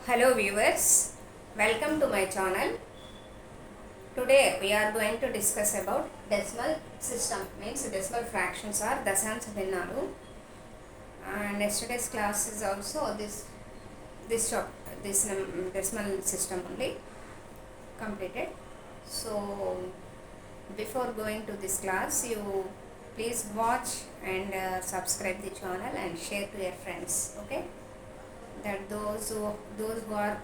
Hello viewers, welcome to my channel. Today we are going to discuss about decimal system, means decimal fractions are dashansha bhinnalu. And yesterday's class is also this decimal system only completed. So before going to this class, you please watch and subscribe the channel and share to your friends. Okay, that those who are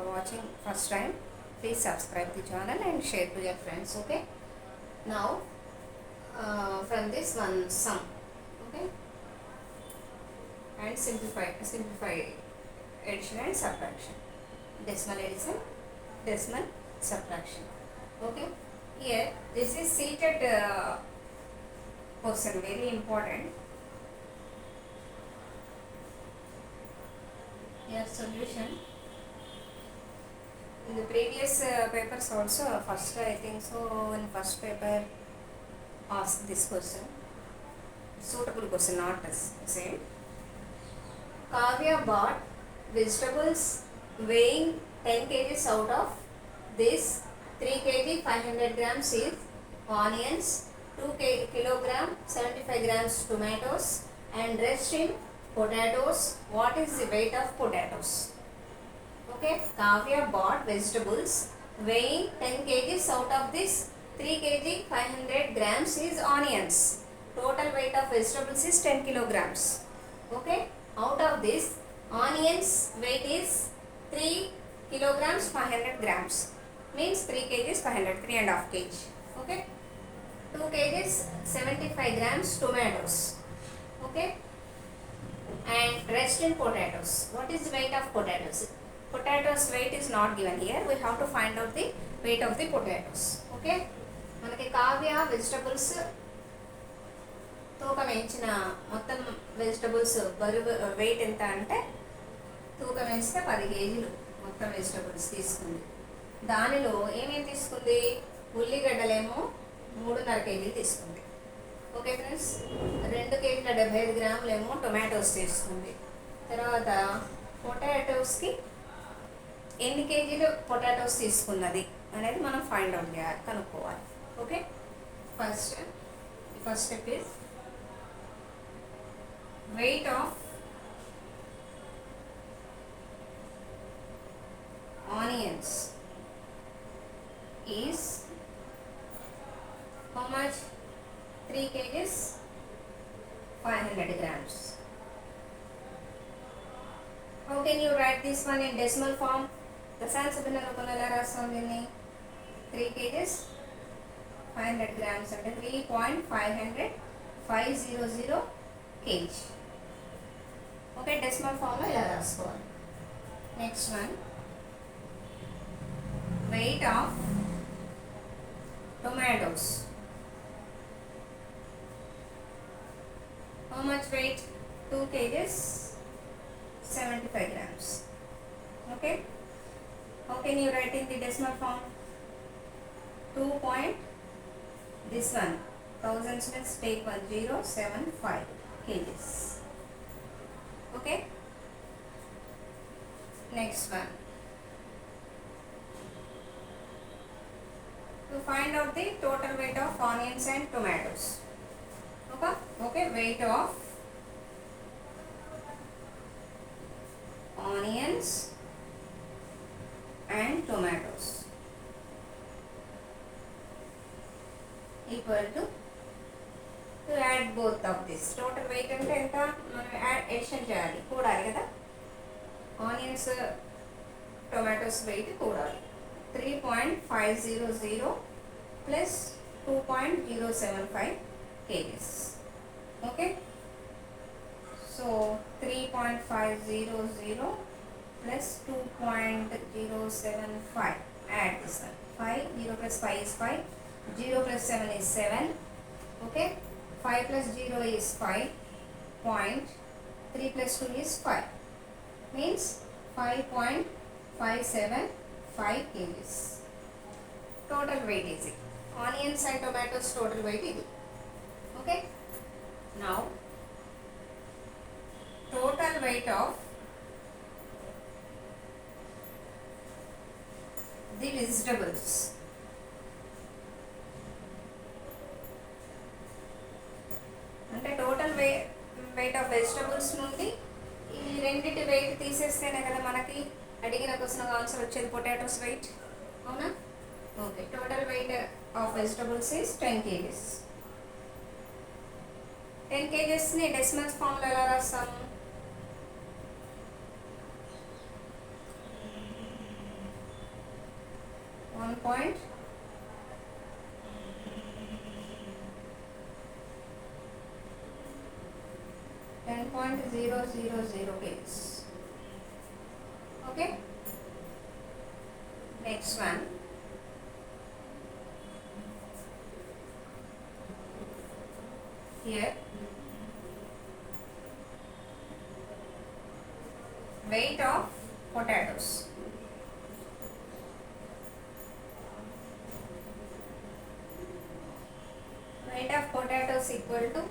watching first time, please subscribe the channel and share to your friends. Okay, now from this one sum, okay, and simplify addition and subtraction, decimal addition, decimal subtraction. Okay, here this is seated question, very important. Here solution. In the previous papers also, first I think so, in first paper asked this question, suitable question, not the same. Kavya bought vegetables weighing 10 kgs. Out of this, 3 kg 500 grams is onions, 2 kilogram 75 grams tomatoes, and rest in potatoes. What is the weight of potatoes? Okay, Kavya bought vegetables weighing 10 kgs. Out of this, 3 kg 500 grams is onions. Total weight of vegetables is 10 kilograms. Okay, out of this, onions weight is 3 kilograms 500 grams. Means 3 kgs 500, 3.5 kg. Okay, 2 kgs 75 grams tomatoes. Okay, and rest in potatoes. What is the weight of potatoes? Potatoes weight is not given here. We have to find out the weight of the potatoes. Okay, మనకి Kavya vegetables తూకం వేయించిన మొత్తం vegetables బరువు wait ఎంత అంటే తూకం వేస్తే 10 కేజీలు మొత్తం వెజిటబుల్స్ తీసుకుంది. దానిలో ఏమేమి తీసుకుంది? ఉల్లిగడ్డలేమో 3.5 కేజీలు తీసుకుంది. ఓకే ఫ్రెండ్స్, 2 కేజీల 75 గ్రాములేమో టొమాటోస్ తీసుకుంది. తర్వాత పొటాటోస్కి ఎన్ని కేజీలు పొటాటోస్ తీసుకున్నది అనేది మనం ఫైండ్ అవుట్ చేయాలి, కనుక్కోవాలి. Okay, first step is weight of onions is how much? 3 kgs 500 grams. How can you write this one in decimal form? దశాంశ భిన్న రూపంలో ఎలా రాస్తాం దీన్ని? 3 kgs 500 grams అంటే 3.500 kg. ఓకే, డెసిమల్ ఫామ్లో ఇలా రాసుకోవాలి. Next one, weight of tomatoes. How much weight? 2 kgs 75 grams. Okay, how can you write in the decimal form? 2 point, this one thousands means take 1075 kgs. Okay, next one, to find out the total weight of onions and tomatoes. Okay, weight of onions and tomatoes equal to add both of this. Total weight అంటే ఎంత? మనం edition చేయాలి, కూడాలి కదా. Onions tomatoes weight కూడాలి. 3.500 plus 2.075 kgs. Okay, so 3.500 plus 2.075, add this one. 5, 0 plus 5 is 5, 0 plus 7 is 7. Okay, 5 plus 0 is 5, point 3 plus 2 is 5, means 5.575 kgs. Total weight is it. Onions and tomatoes total weight is it. Okay, now total weight of the vegetables. అంటే total weight of vegetables నుండి ఈ రెండింటి weight తీసేస్తేనే కదా మనకి అడిగిన question answer వచ్చేది potatoes weight. అవునా? Okay, total weight of vegetables is 10 kgs. 10 kgsని డెసిమల్స్ ఫామ్లో ఎలా రాస్తాము? 10.000 kgs. Okay. Next one. Here weight of potatoes. Weight of potatoes equal to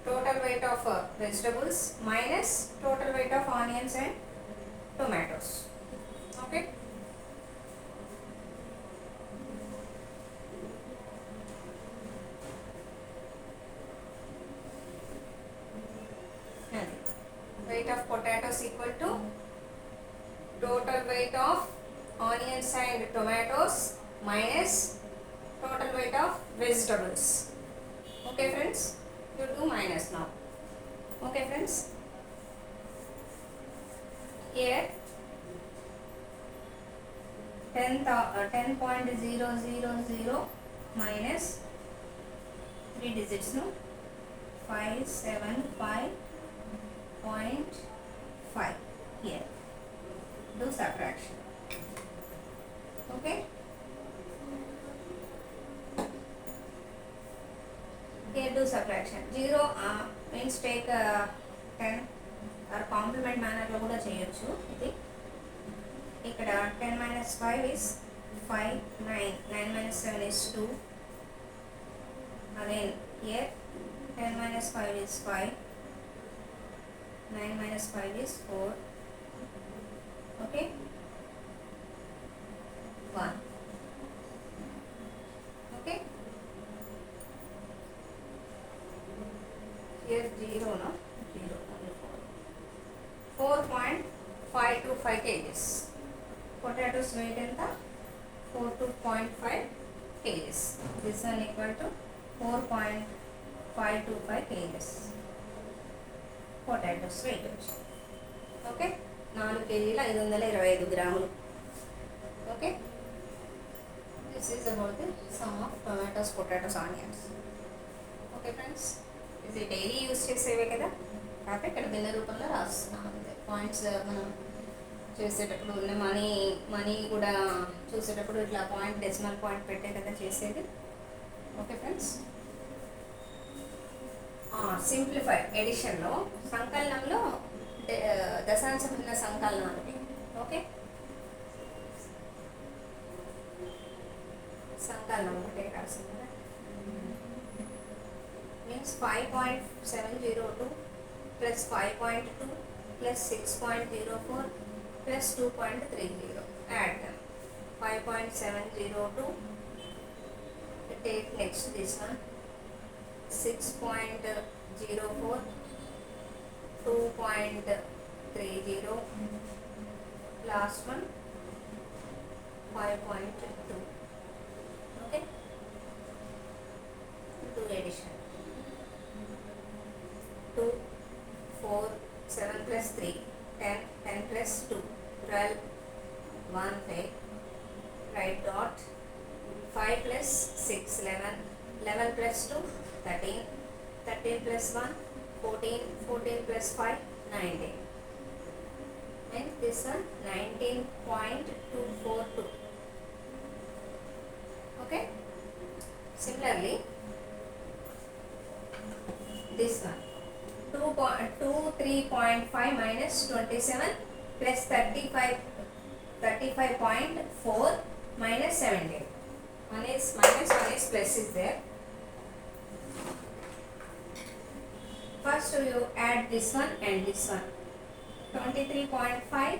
total weight of vegetables minus total weight of onions and tomatoes. Okay. And weight of potatoes equal to total weight of onions and tomatoes minus total weight of vegetables. Okay friends, you do minus now. Okay friends, here 10.000 minus 3 digits, no, 575.5. here do subtraction. Okay, here do subtraction. 0 means take 10 or complement manner లో కూడా చేయొచ్చు. ఇది ఇక్కడ 10 minus 5 is 5, 9 minus 7 is 2. Again here 10 minus 5 is 5, 9 minus 5 is 4. Okay, 1. Okay, here 0, no, 0, only 4. 4.525 kgs. Potatoes weight ఎంత? 42.5 kgs. This one equal to 4.525 kgs. Potatoes weight వచ్చి. Okay, 4 kg 525 గ్రాములు. Okay, this is about the some of tomatoes, potatoes, onions. Okay friends, ఇది daily use చేసేవే కదా, కాకపోతే ఇక్కడ భిన్న రూపంలో రాస్తున్నాం అంతే. పాయింట్స్ మనం చేసేటప్పుడు ఉన్న మనీ కూడా చూసేటప్పుడు ఇట్లా పాయింట్, డెసిమల్ పాయింట్ పెట్టే కదా చేసేది. ఓకే ఫ్రెండ్స్, సింప్లిఫై ఎడిషన్లో సంకలనంలో దశాంశ భిన్న సంకలనాలు. ఓకే, సంకలనం ఒకటే రాసింది కదా, means 5.702 plus 5.2 plus 6.04 plus 2.30. add them. 5.702, take next this one, 6.04, 2.30, last one 5.2. okay, do addition. 2, 4, 7 plus 3, 10, 10 plus 2, 12, 1 take, right dot, 5 plus 6, 11, 11 plus 2, 13, 13 plus 1, 14, 14 plus 5, 19. And this one 19.242. Okay, similarly this one 3.5 minus 27 plus 35.4 minus 17. One is minus, one is plus is there. First you add this one and this one. 23.5,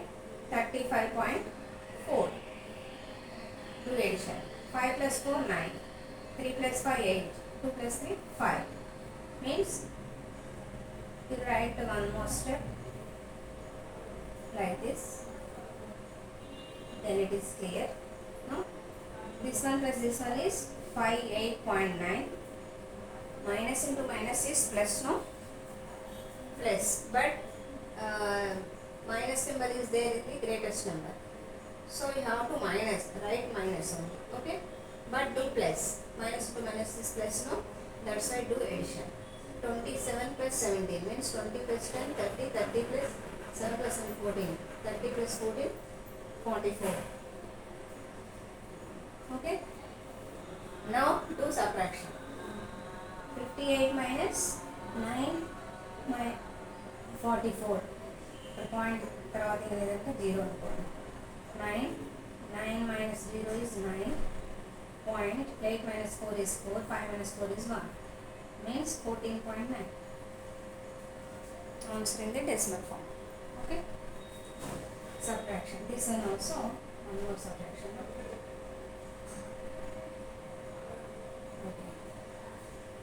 35.4. 4. Do addition. 5 plus 4, 9. 3 plus 5, 8. 2 plus 3, 5. Means you write one more step like this. Then it is clear. No? This one plus this one is 58.9. Minus into minus is plus, no? Plus. But minus symbol is there in the greatest number. So you have to minus, write minus only. Okay? But do plus. Minus into minus is plus, no? That's why do addition. 27 plus 17 means 20 plus 10, 30, 30 plus 7 plus 7, 14. 30 plus 14, 44. Okay? Now do subtraction. 58 minus 9 minus 44. Point తర్వాత ఏదంటే 0 అనుకోండి. 9 minus 0 is 9. Point 8 minus 4 is 4. 5 minus 4 is 1. Means 14.9. Answer in the decimal form. Okay? Subtraction. This one also one more subtraction. Okay.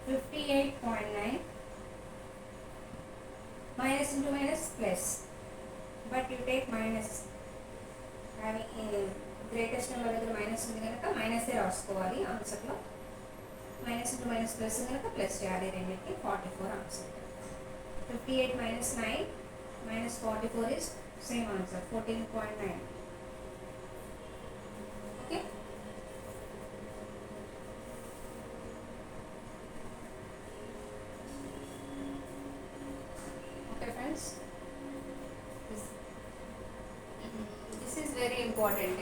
58.9 minus into minus plus. But you take minus. having greatest number దగ్గర minus ఉంది కనుక minus రాసుకోవాలి ఆన్సర్లో. Minus into minus plus కనుక plus చేయాలి రెండింటికి. 44 answer. 58 minus 9 minus 44 is same answer, 14.9. Okay. Okay friends, this is very important.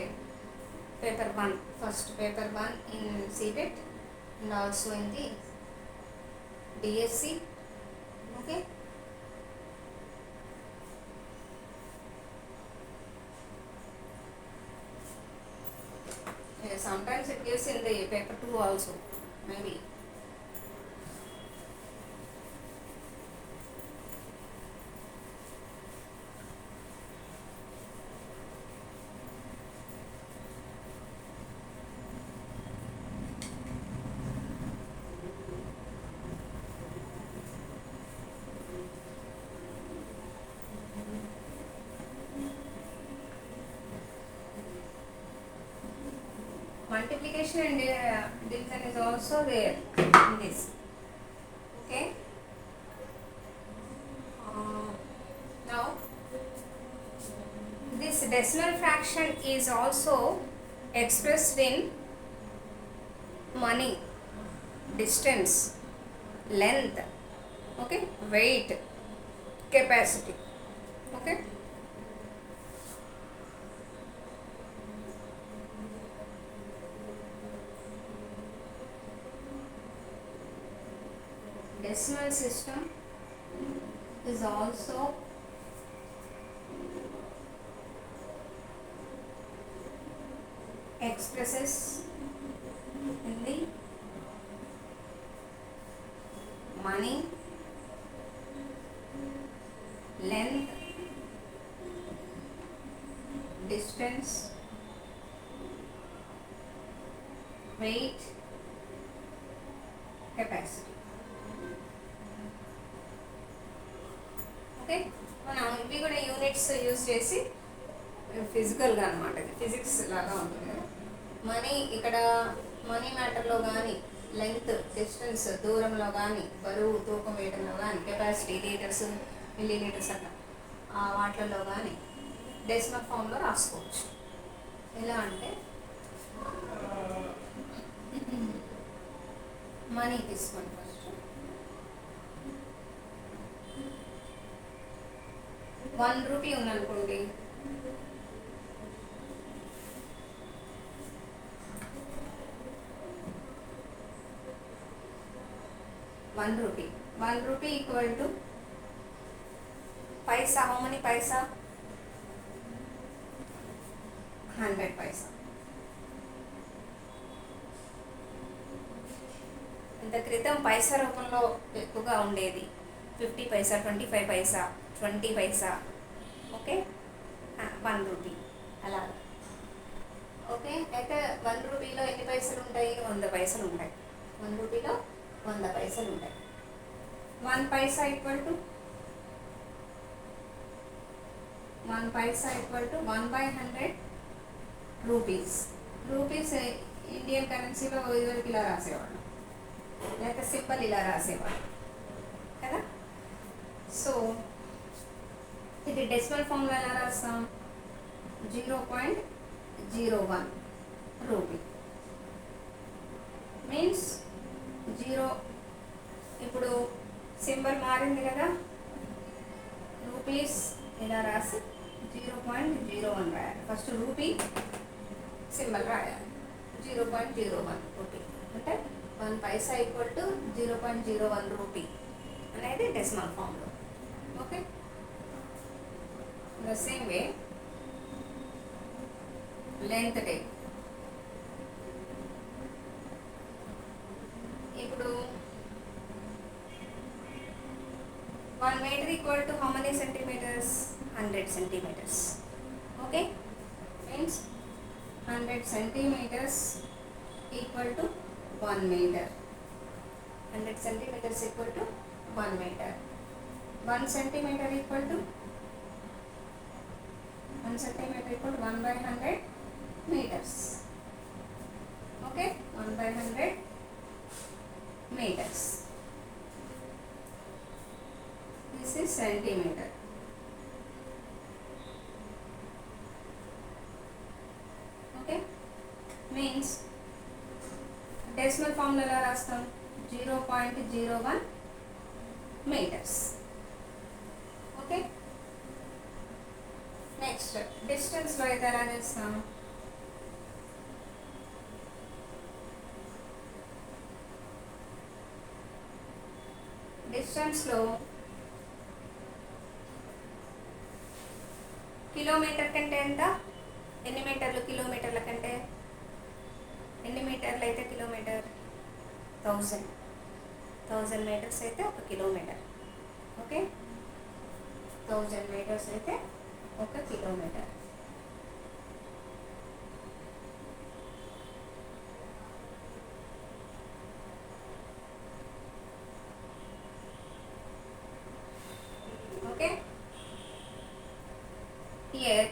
Paper 1, first paper 1 in CTET and also in the DSC. Okay. Yeah, sometimes it gives in the paper 2 also, maybe. Multiplication and division is also there in this. Okay. Now this decimal fraction is also expressed in money, distance, length, okay, weight, capacity. Okay. Decimal system is also expresses in the money, length, distance, weight, capacity. Okay. మనం ఇవి కూడా units use చేసి ఫిజికల్గా అనమాట, physics లాగా ఉంటుంది కదా. Money ఇక్కడ మనీ మ్యాటర్లో కానీ, లెంగ్త్ డిస్టెన్స్ దూరంలో కానీ, బరువు తూకం వేయడంలో కానీ, కెపాసిటీ లీటర్స్ మిల్లీ లీటర్స్ అట్లా వాటిల్లో కానీ డెసిమల్ ఫామ్లో రాసుకోవచ్చు. ఎలా అంటే మనీ తీసుకోండి. ఫస్ట్ 1 రూపీ ఉందనుకోండి, one rupee equal to paisa. How many paisa? 100 paisa. ఇంత క్రితం పైసా రూపంలో ఎక్కువగా ఉండేది 50 పైసా, 25 పైసా, 20 పైసా. ఓకే. 1 రూపీ అలా. ఓకే, అయితే 1 రూపీలో ఎన్ని పైసలు ఉంటాయి? 100 పైసలు ఉంటాయి. 1 రూపీలో 100 పైసలు ఉంటాయి. 1 paisa equal to 1/100 rupees. Rupees Indian కరెన్సీలో ఇదివరకు ఇలా రాసేవాడు, లేకపోతే సింపుల్ ఇలా రాసేవాడు కదా. సో ఇది డెసిమల్ ఫామ్లో ఎలా రాస్తాం? 0.01 రూపీ మీన్స్ 0. ఇప్పుడు సింబల్ మారింది కదా, రూపీస్ ఇలా రాసి 0.01 రాయాలి. ఫస్ట్ రూపీ సింబల్ రాయాలి, 0.01 రూపీ అంటే 1 పైసా ఈక్వల్ టు 0.01 రూపీ అనేది డెసిమల్ ఫామ్లో. Okay, the same way length tape. ఇప్పుడు 1 meter equal to how many centimetres? 100 centimeters. Okay, means 100 centimeters equal to 1 meter. 100 centimeters equal to 1 meter. 1 centimeter equal to 1 centimeter equal to 1/100 meters. Okay, 1/100 meters. This is centimeter. Okay, means decimal formula ఎలా రాస్తాం? 0.01 meters. Okay, next డిస్టెన్స్లో అయితే ఎలా చేస్తాం? డిస్టెన్స్లో kilometre కంటే ఎంత? ఎన్ని మీటర్లు కిలోమీటర్ల కంటే? ఎన్ని మీటర్లు అయితే కిలోమీటర్? 1000 మీటర్స్ అయితే 1 కిలోమీటర్. ఓకే, 1000 మీటర్స్ అయితే 1 కిలోమీటర్. ఓకే, here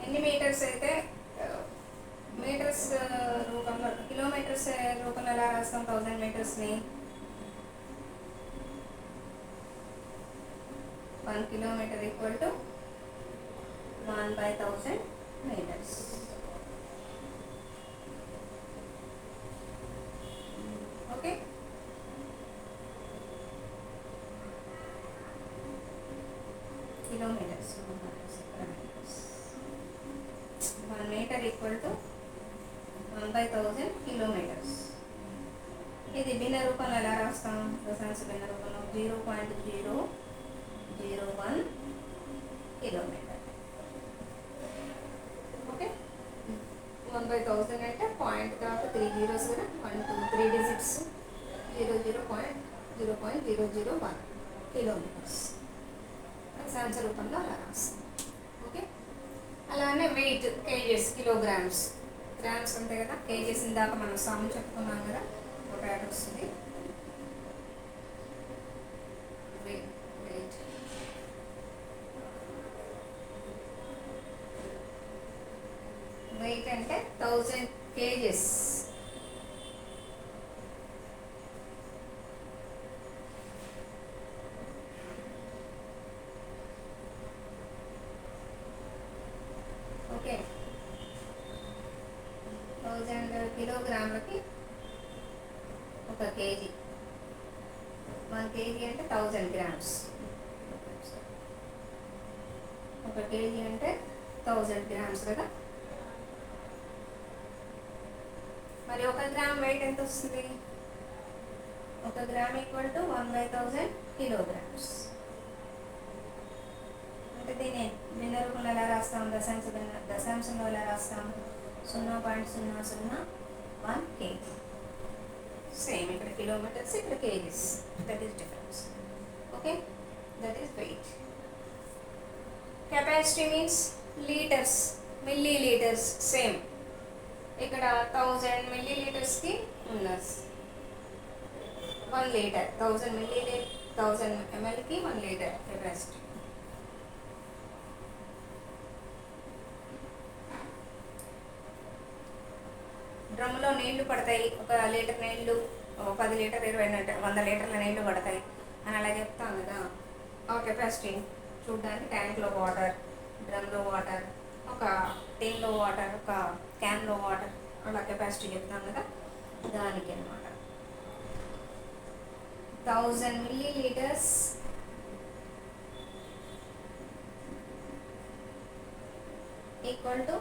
ఎన్ని మీటర్స్ అయితే మీటర్స్ రూపంలో, కిలోమీటర్స్ రూపంలో ఎలా రాస్తాం 1000 మీటర్స్ని? 1 kilometer equal to 1/1000 metres. Okay, kilometres 1 meter equal to 1/1000 kilometres. ఇది భిన్న రూపంలో ఎలా రాస్తాం? దశాంశ భిన్న రూపంలో 0.001 కిలోమీటర్. ఓకే, 1/1000 అంటే పాయింట్ తర్వాత 3 zeros కదా, 1 2 3 digits 0.001 కిలోమీటర్స్. దశాంశ రూపంలో అలా రాస్తాం. ఓకే, అలానే వెయిట్ కేజెస్, కిలోగ్రామ్స్, గ్రామ్స్ అంతే కదా. కేజెస్ ఇందాక మనం సమ్ చెప్పుకున్నాం కదా, ఒక యాడ్ వస్తుంది. వెయిట్ వెయిట్ అంటే 1000 kgs. Okay, 1000 కిలోగ్రాములకి 1 kg. 1 kg అంటే 1000 grams. 1 kg అంటే 1000 grams కదా. మరి 1 గ్రామ్ వెయిట్ ఎంత వస్తుంది? 1 గ్రామ్ ఈక్వల్ టు 1/1000 kilograms. అంటే దీన్ని భిన్న రూపంలో ఎలా రాస్తాం? దశాంశంలో ఎలా రాస్తాం? 0.001 kg. సేమ్ ఇక్కడ కిలోమీటర్స్, ఇక్కడ kgs, that is difference. Okay, that is weight. Capacity means litres, milli litres, same ఇక్కడ 1000 మిల్లీ లీటర్స్కి ఉన్నస్ 1 లీటర్, 1000 మిల్లీ 1000 mlకి 1 లీటర్ కెపాసిటీ. డ్రమ్ములో నీళ్లు పడతాయి, 1 లీటర్ నీళ్లు, 10 లీటర్ 20 100 లీటర్ల నీళ్లు పడతాయి అని అలా చెప్తాం కదా. ఆ కెపాసిటీ చూడడానికి ట్యాంక్లో వాటర్, డ్రమ్లో వాటర్, ఒక టిన్లో వాటర్, ఒక క్యాన్లో వాటర్, అలా కెపాసిటీ చెప్తాం కదా, దానికి అనమాట. 1000 millilitres equal to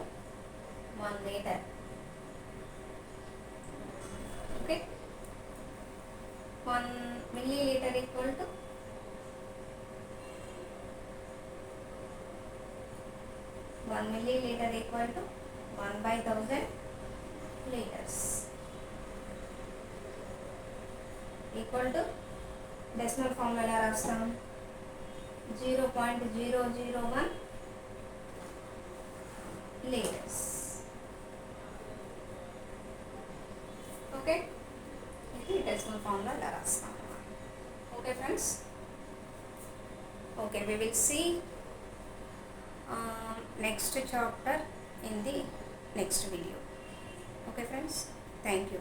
1 litre. Okay, 1 millilitre equal to 1 millilitre equal to 1/1000 litres equal to decimal form ఎలా రాస్తాం? 0.001 లీటర్స్. ఓకే, ఇది డెసిమల్ ఫార్మ్లో ఎలా రాస్తాం. Okay friends, okay, we will see next chapter in the next video. Okay friends, thank you.